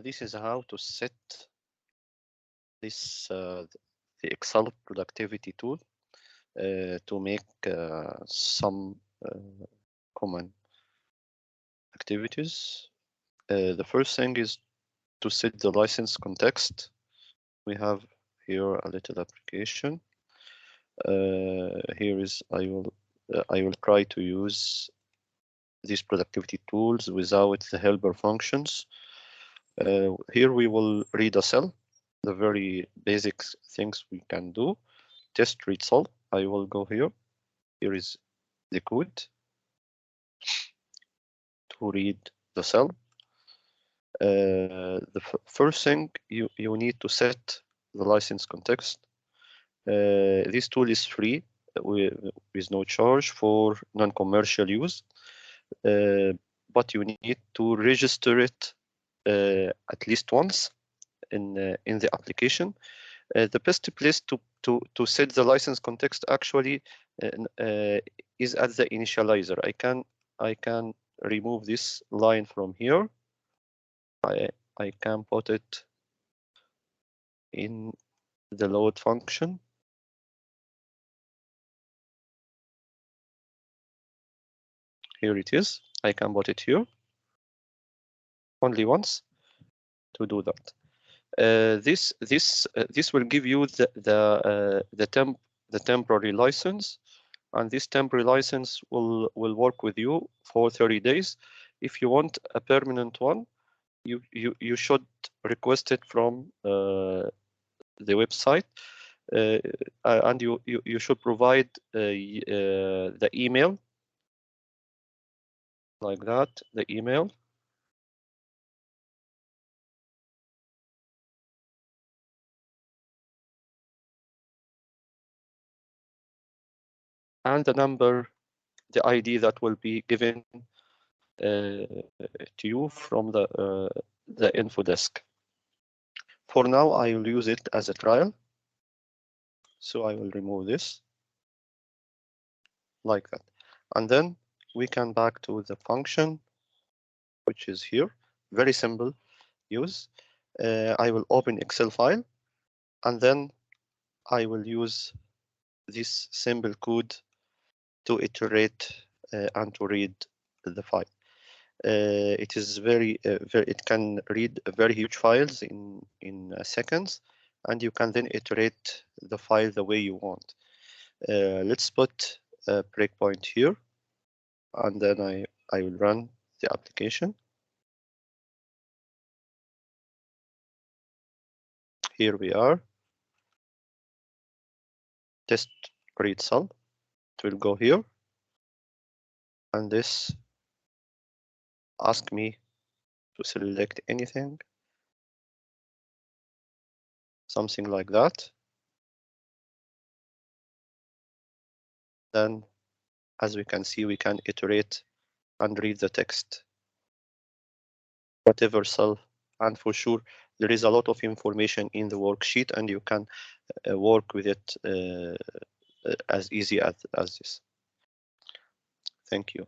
This is how to set this the Excel productivity tool to make some common activities. The first thing is to set the license context. We have here a little application. Here is I will try to use these productivity tools without the helper functions. Here we will read a cell, the very basic things we can do. Test read cell. I will go here. Here is the code to read the cell. The first thing you need to set the license context. This tool is free with no charge for non-commercial use, but you need to register it at least once in the application. The best place to set the license context actually is at the initializer. I can remove this line from here. I can put it in the load function. Here it is. I can put it here only once to do that. This will give you the temporary license, and this temporary license will work with you for 30 days. If you want a permanent one, you should request it from the website, and you should provide the email like that, the email. And the number, the ID that will be given to you from the info desk. For now, I will use it as a trial. So I will remove this like that. And then we can back to the function, which is here. Very simple use. I will open Excel file, and then I will use this simple code to iterate and to read the file. It is it can read very huge files in seconds, and you can then iterate the file the way you want. Let's put a breakpoint here, and then I will run the application. Here we are. Test read cell. It will go here, and this ask me to select anything, something like that. Then, as we can see, we can iterate and read the text, whatever cell, and for sure there is a lot of information in the worksheet, and you can work with it as easy as this. Thank you.